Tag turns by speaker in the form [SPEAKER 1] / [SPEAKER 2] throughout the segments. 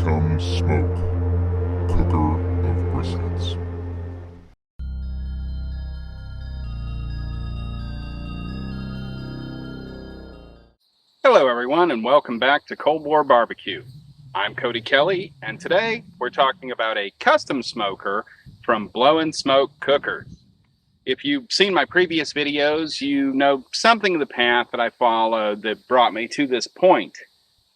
[SPEAKER 1] Blowin Smoke Cooker of briskets.
[SPEAKER 2] Hello everyone and welcome back to Cold War Barbecue. I'm Cody Kelly and today we're talking about a custom smoker from Blowin Smoke Cookers. If you've seen my previous videos, you know something of the path that I followed that brought me to this point.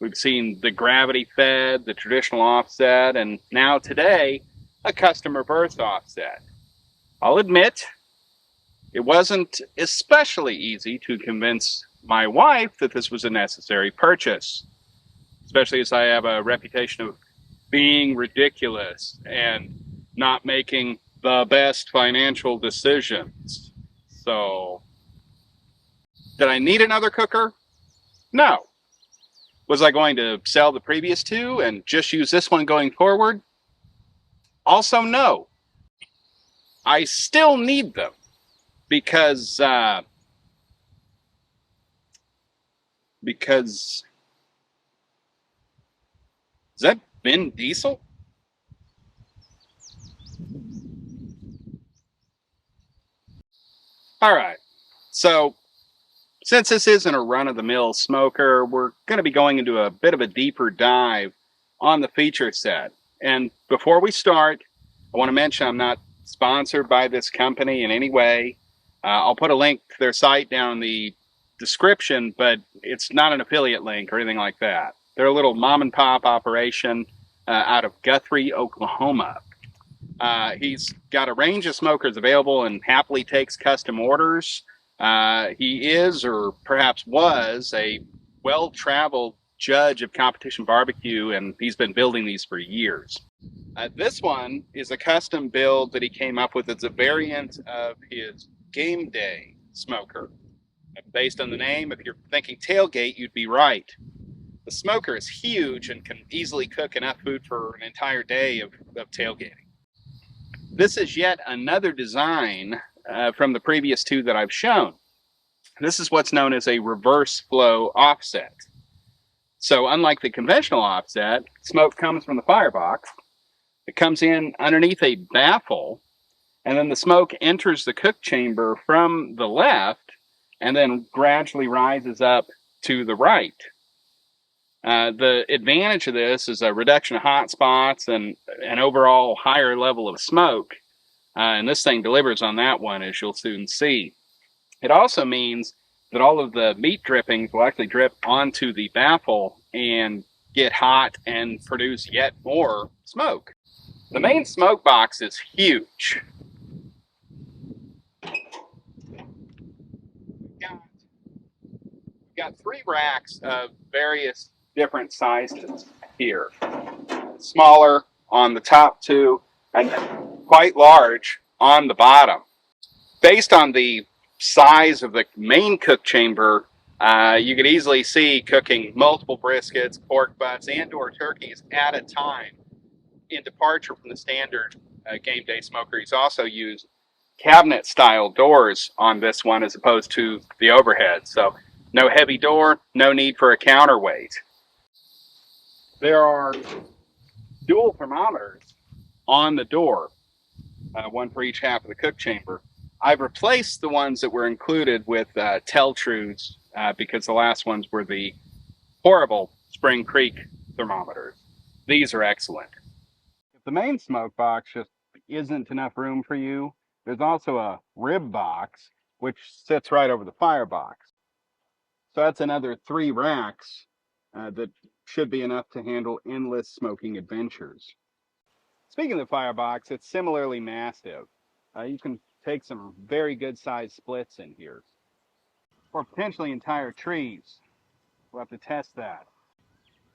[SPEAKER 2] We've seen the gravity fed, the traditional offset, and now today, a custom reverse offset. I'll admit, it wasn't especially easy to convince my wife that this was a necessary purchase, especially as I have a reputation of being ridiculous and not making the best financial decisions. So, did I need another cooker? No. Was I going to sell the previous two and just use this one going forward? Also, no. I still need them because is that Vin Diesel? All right. So, since this isn't a run-of-the-mill smoker, we're going to be going into a bit of a deeper dive on the feature set. And before we start, I want to mention I'm not sponsored by this company in any way. I'll put a link to their site down in the description, but it's not an affiliate link or anything like that. They're a little mom-and-pop operation out of Guthrie, Oklahoma. He's got a range of smokers available and happily takes custom orders. He is, or perhaps was, a well-traveled judge of competition barbecue, and he's been building these for years. This one is a custom build that he came up with. It's a variant of his game day smoker. Based on the name, if you're thinking tailgate, you'd be right. The smoker is huge and can easily cook enough food for an entire day of tailgating. This is yet another design from the previous two that I've shown. This is what's known as a reverse flow offset. So unlike the conventional offset, smoke comes from the firebox. It comes in underneath a baffle, and then the smoke enters the cook chamber from the left and then gradually rises up to the right. The advantage of this is a reduction of hot spots and an overall higher level of smoke. And this thing delivers on that one, as you'll soon see. It also means that all of the meat drippings will actually drip onto the baffle and get hot and produce yet more smoke. The main smoke box is huge. We've got 3 racks of various different sizes here. Smaller on the top 2 and quite large on the bottom. Based on the size of the main cook chamber, you could easily see cooking multiple briskets, pork butts, and or turkeys at a time in departure from the standard game day smoker. He's also used cabinet style doors on this one as opposed to the overhead. So no heavy door, no need for a counterweight. There are dual thermometers on the door, one for each half of the cook chamber. I've replaced the ones that were included with Tell-Trues because the last ones were the horrible Spring Creek thermometers. These are excellent. If the main smoke box just isn't enough room for you, there's also a rib box which sits right over the firebox. So that's another 3 racks that should be enough to handle endless smoking adventures. Speaking of the firebox, it's similarly massive. You can take some very good sized splits in here, or potentially entire trees. We'll have to test that.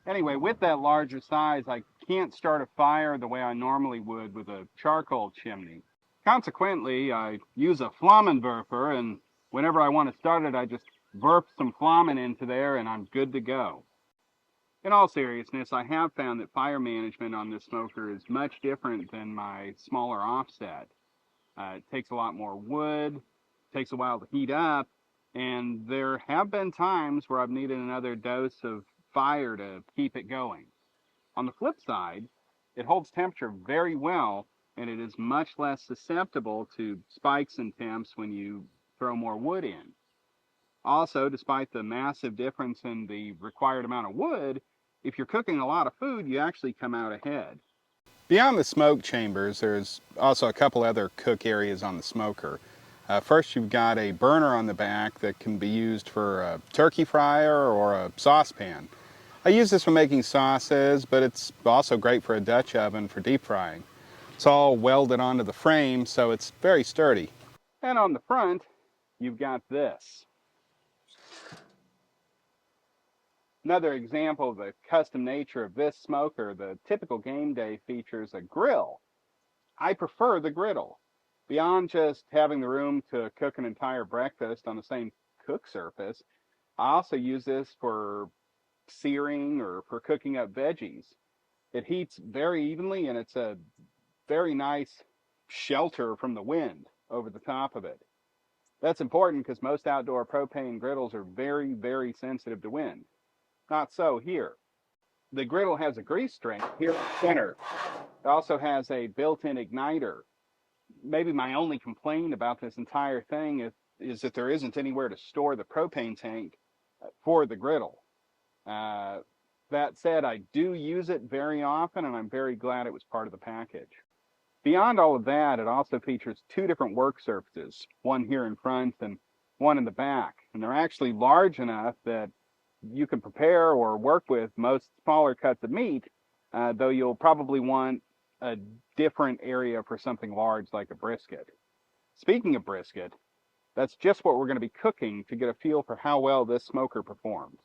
[SPEAKER 2] Anyway, with that larger size, I can't start a fire the way I normally would with a charcoal chimney. Consequently, I use a Flamenwerfer, and whenever I want to start it, I just verp some Flamen into there and I'm good to go. In all seriousness, I have found that fire management on this smoker is much different than my smaller offset. It takes a lot more wood, takes a while to heat up, and there have been times where I've needed another dose of fire to keep it going. On the flip side, it holds temperature very well, and it is much less susceptible to spikes in temps when you throw more wood in. Also, despite the massive difference in the required amount of wood, if you're cooking a lot of food, you actually come out ahead. Beyond the smoke chambers, there's also a couple other cook areas on the smoker. First, you've got a burner on the back that can be used for a turkey fryer or a saucepan. I use this for making sauces, but it's also great for a Dutch oven for deep frying. It's all welded onto the frame, so it's very sturdy. And on the front, you've got this. Another example of the custom nature of this smoker, the typical game day features a grill. I prefer the griddle. Beyond just having the room to cook an entire breakfast on the same cook surface, I also use this for searing or for cooking up veggies. It heats very evenly, and it's a very nice shelter from the wind over the top of it. That's important because most outdoor propane griddles are very, very sensitive to wind. Not so here. The griddle has a grease string here in the center. It also has a built-in igniter. Maybe my only complaint about this entire thing is that there isn't anywhere to store the propane tank for the griddle. That said, I do use it very often, and I'm very glad it was part of the package. Beyond all of that, it also features two different work surfaces, one here in front and one in the back. And they're actually large enough that you can prepare or work with most smaller cuts of meat, though you'll probably want a different area for something large like a brisket. Speaking of brisket, that's just what we're going to be cooking to get a feel for how well this smoker performs.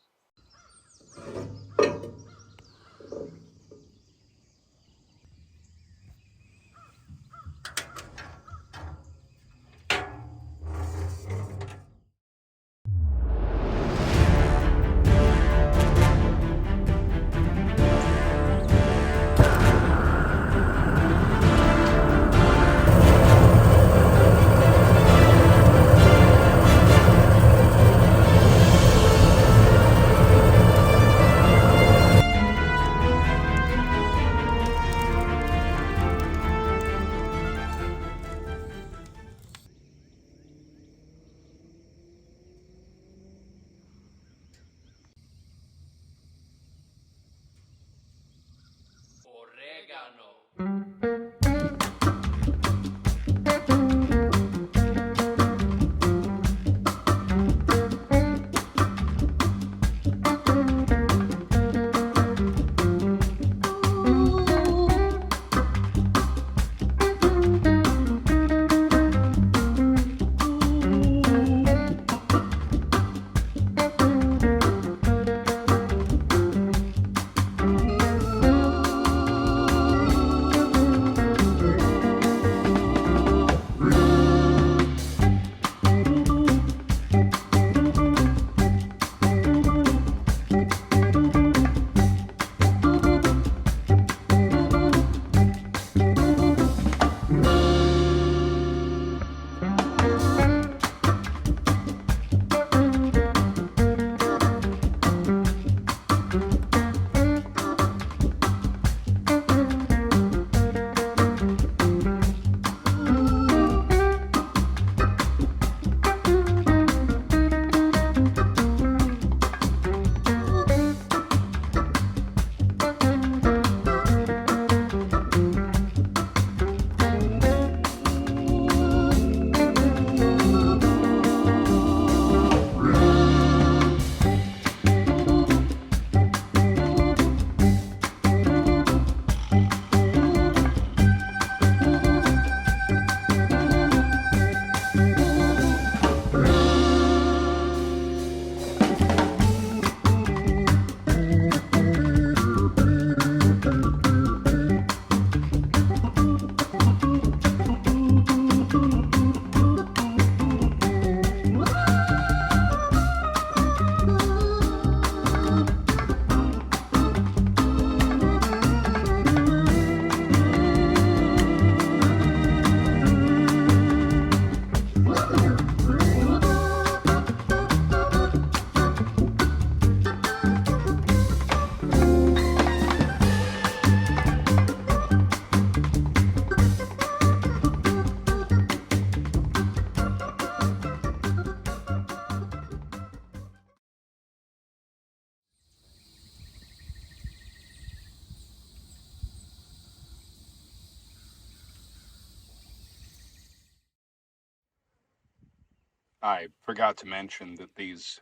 [SPEAKER 2] I forgot to mention that these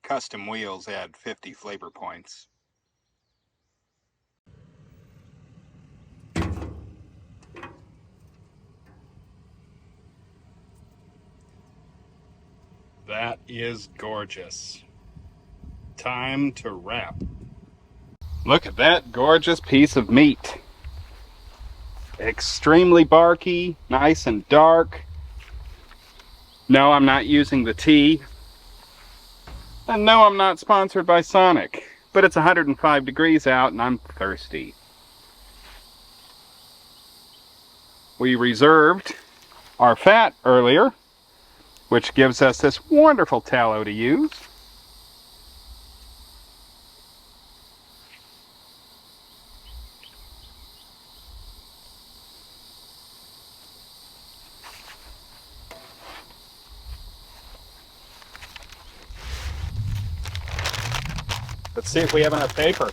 [SPEAKER 2] custom wheels add 50 flavor points. That is gorgeous. Time to wrap. Look at that gorgeous piece of meat. Extremely barky, nice and dark. No, I'm not using the T. And no, I'm not sponsored by Sonic. But it's 105 degrees out and I'm thirsty. We reserved our fat earlier, which gives us this wonderful tallow to use. Let's see if we have enough paper.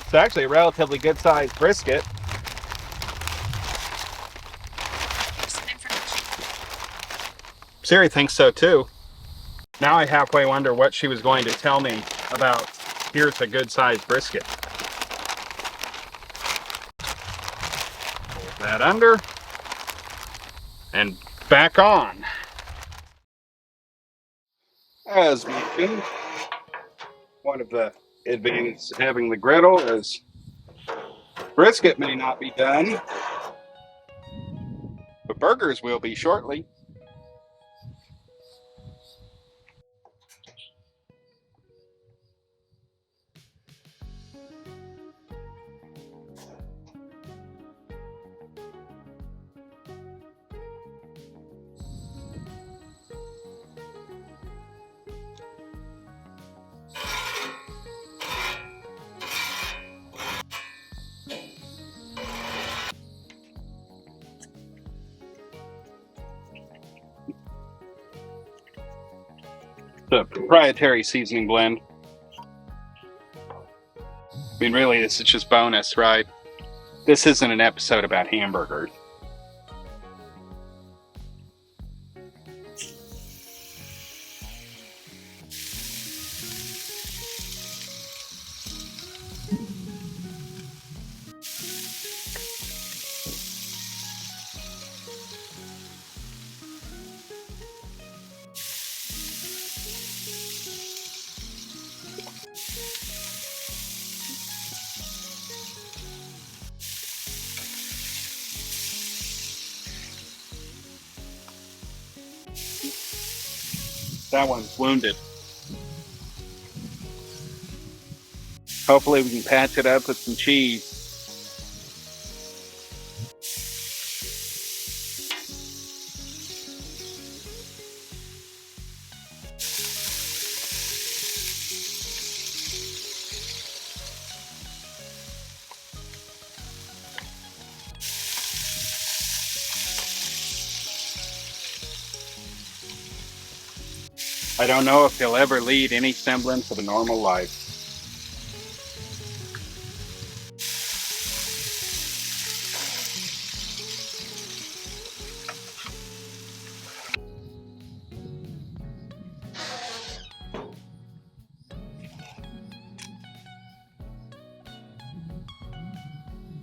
[SPEAKER 2] It's actually a relatively good sized brisket. Siri thinks so too. Now I halfway wonder what she was going to tell me about here's a good sized brisket. Pull that under and back on. As mentioned, one of the advantages of having the griddle is brisket may not be done, but burgers will be shortly. The proprietary seasoning blend. I mean, really, this is just bonus, right? This isn't an episode about hamburgers. That one's wounded. Hopefully we can patch it up with some cheese. I don't know if he'll ever lead any semblance of a normal life.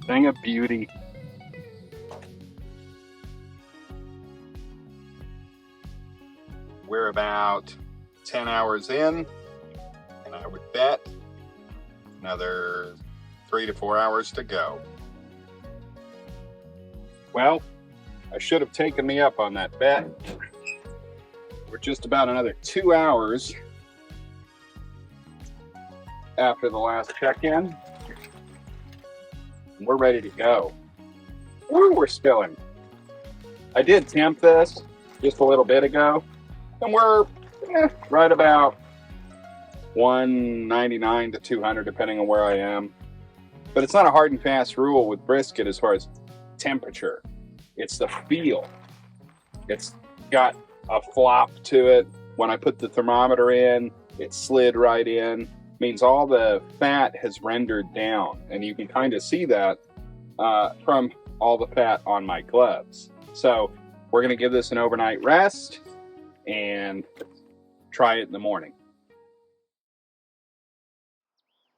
[SPEAKER 2] Thing of beauty. We're about 10 hours in, and I would bet another 3 to 4 hours to go. Well, I should have taken me up on that bet. We're just about another 2 hours after the last check-in. We're ready to go. Ooh, we're spilling. I did temp this just a little bit ago, and we're right about 199 to 200, depending on where I am. But it's not a hard and fast rule with brisket as far as temperature. It's the feel. It's got a flop to it. When I put the thermometer in, it slid right in. Means all the fat has rendered down, and you can kind of see that from all the fat on my gloves. So we're going to give this an overnight rest and try it in the morning.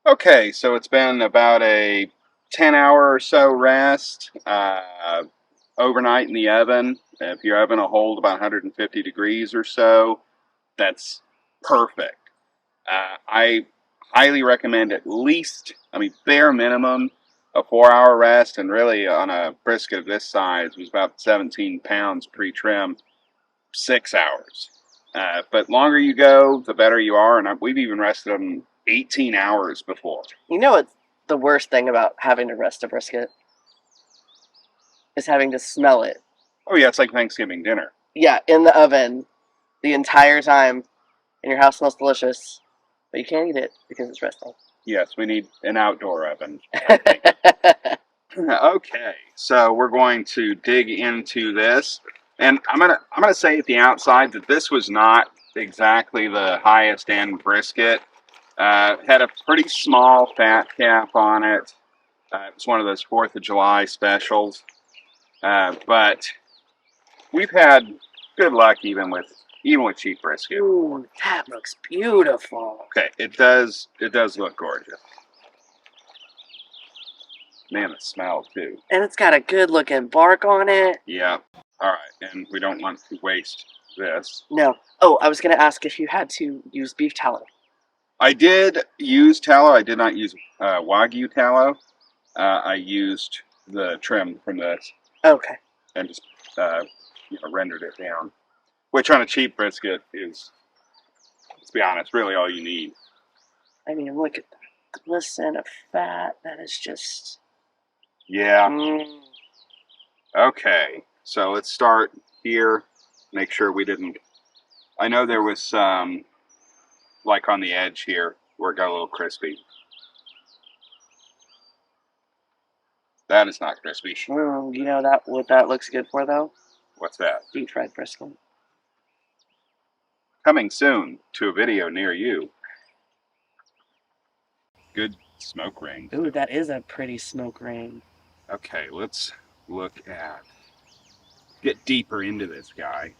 [SPEAKER 2] Okay, so it's been about a 10-hour or so rest overnight in the oven. If your oven will hold about 150 degrees or so, that's perfect. I highly recommend at least, bare minimum, a 4-hour rest, and really on a brisket of this size was about 17 pounds pre-trim, 6 hours. But longer you go, the better you are, and we've even rested them 18 hours before.
[SPEAKER 3] You know what's the worst thing about having to rest a brisket? Is having to smell it.
[SPEAKER 2] Oh yeah, it's like Thanksgiving dinner.
[SPEAKER 3] Yeah, in the oven the entire time, and your house smells delicious, but you can't eat it because it's resting.
[SPEAKER 2] Yes, we need an outdoor oven. Okay, so we're going to dig into this, and I'm gonna say at the outside that this was not exactly the highest end brisket. Had a pretty small fat cap on it. It was one of those 4th of July specials, but we've had good luck even with cheap brisket.
[SPEAKER 3] Ooh, that looks beautiful.
[SPEAKER 2] Okay, it does look gorgeous. Man, the smell too.
[SPEAKER 3] And it's got a good looking bark on it.
[SPEAKER 2] Yeah. All right, and we don't want to waste this.
[SPEAKER 3] No. Oh, I was going to ask if you had to use beef tallow.
[SPEAKER 2] I did use tallow. I did not use Wagyu tallow. I used the trim from this.
[SPEAKER 3] Okay.
[SPEAKER 2] And just rendered it down, which on a cheap brisket is, let's be honest, really all you need.
[SPEAKER 3] I mean, look at that glisten of fat. That is just...
[SPEAKER 2] Yeah. Okay, so let's start here. Make sure we didn't... I know there was some, like on the edge here, where it got a little crispy. That is not crispy.
[SPEAKER 3] You know what that looks good for, though?
[SPEAKER 2] What's that?
[SPEAKER 3] Deep fried brisket.
[SPEAKER 2] Coming soon to a video near you. Good smoke ring.
[SPEAKER 3] Ooh, that is a pretty smoke ring.
[SPEAKER 2] Okay, let's get deeper into this guy.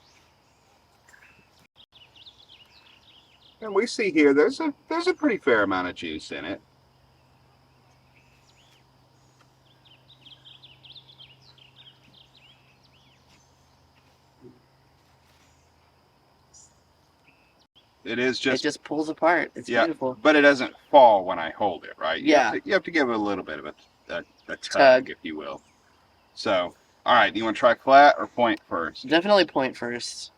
[SPEAKER 2] And we see here there's a pretty fair amount of juice in it. It just
[SPEAKER 3] pulls apart. It's beautiful.
[SPEAKER 2] But it doesn't fall when I hold it, right?
[SPEAKER 3] Yeah.
[SPEAKER 2] You have to give it a little bit of a tug, if you will. So, all right, do you want to try flat or point first?
[SPEAKER 3] Definitely point first.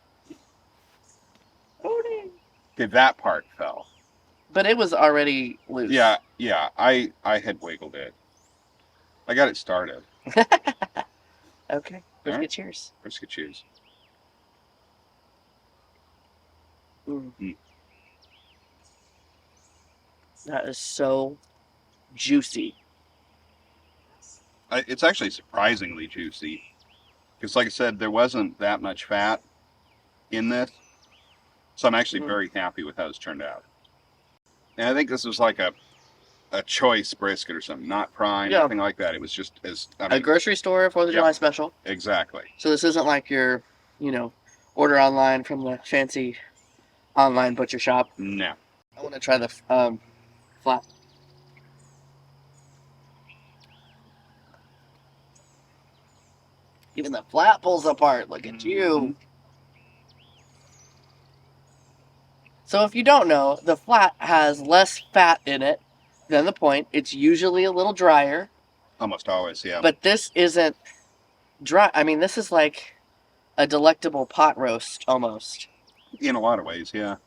[SPEAKER 2] Okay, that part fell.
[SPEAKER 3] But it was already loose.
[SPEAKER 2] Yeah, I had wiggled it. I got it started.
[SPEAKER 3] Okay, brisket cheers.
[SPEAKER 2] Brisket cheers.
[SPEAKER 3] That is so juicy.
[SPEAKER 2] It's actually surprisingly juicy. Because like I said, there wasn't that much fat in this. So I'm actually very happy with how it's turned out. And I think this was like a choice brisket or something, not prime, nothing like that. It was just
[SPEAKER 3] a grocery store 4th of July special.
[SPEAKER 2] Exactly.
[SPEAKER 3] So this isn't like your, order online from the fancy online butcher shop.
[SPEAKER 2] No.
[SPEAKER 3] I want to try the flat. Even the flat pulls apart. Look at you. So if you don't know, the flat has less fat in it than the point. It's usually a little drier.
[SPEAKER 2] Almost always, yeah.
[SPEAKER 3] But this isn't dry. I mean, this is like a delectable pot roast almost.
[SPEAKER 2] In a lot of ways, yeah.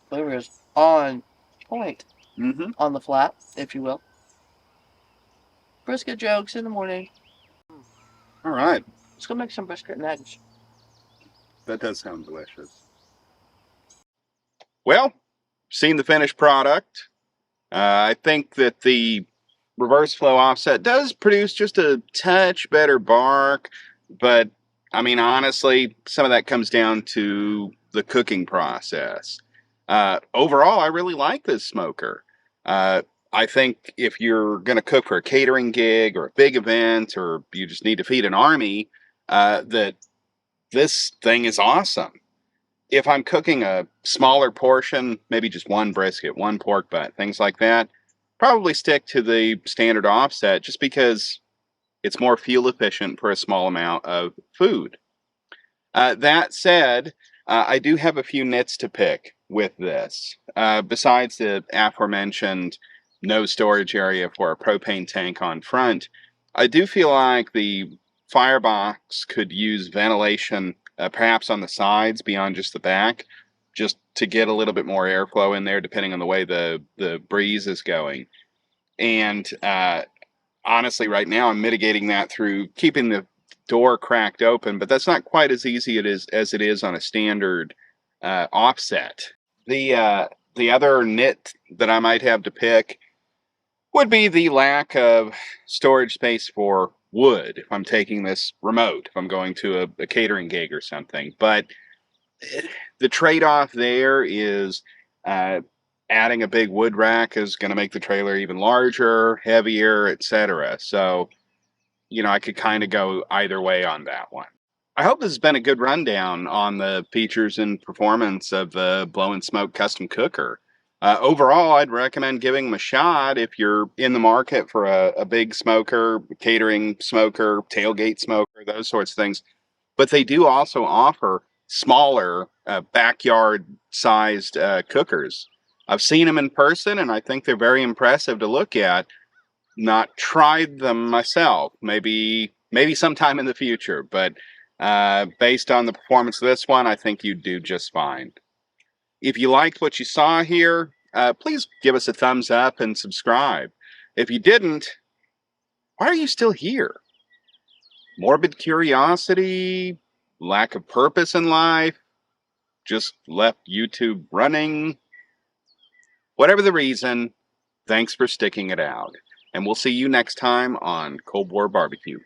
[SPEAKER 3] Flavor is on point on the flat, if you will. Brisket jokes in the morning.
[SPEAKER 2] All right.
[SPEAKER 3] Let's go make some brisket and eggs.
[SPEAKER 2] That does sound delicious. Well, seen the finished product. I think that the reverse flow offset does produce just a touch better bark, but I mean, honestly, some of that comes down to the cooking process. Overall, I really like this smoker. I think if you're going to cook for a catering gig or a big event, or you just need to feed an army, that this thing is awesome. If I'm cooking a smaller portion, maybe just one brisket, one pork butt, things like that, probably stick to the standard offset just because it's more fuel efficient for a small amount of food. That said, I do have a few nits to pick with this. Besides the aforementioned no storage area for a propane tank on front, I do feel like the firebox could use ventilation perhaps on the sides beyond just the back, just to get a little bit more airflow in there depending on the way the breeze is going. And honestly, right now I'm mitigating that through keeping the door cracked open, but that's not quite as easy as it is on a standard offset. The other nit that I might have to pick would be the lack of storage space for wood if I'm taking this remote, if I'm going to a catering gig or something. But the trade-off there is adding a big wood rack is going to make the trailer even larger, heavier, etc. So, I could kind of go either way on that one. I hope this has been a good rundown on the features and performance of the Blowin Smoke Custom Cooker. Overall, I'd recommend giving them a shot if you're in the market for a big smoker, catering smoker, tailgate smoker, those sorts of things. But they do also offer smaller, backyard-sized cookers. I've seen them in person, and I think they're very impressive to look at. Not tried them myself. Maybe sometime in the future, but based on the performance of this one, I think you'd do just fine. If you liked what you saw here, please give us a thumbs up and subscribe. If you didn't, why are you still here? Morbid curiosity? Lack of purpose in life? Just left YouTube running? Whatever the reason, thanks for sticking it out. And we'll see you next time on Cold War Barbecue.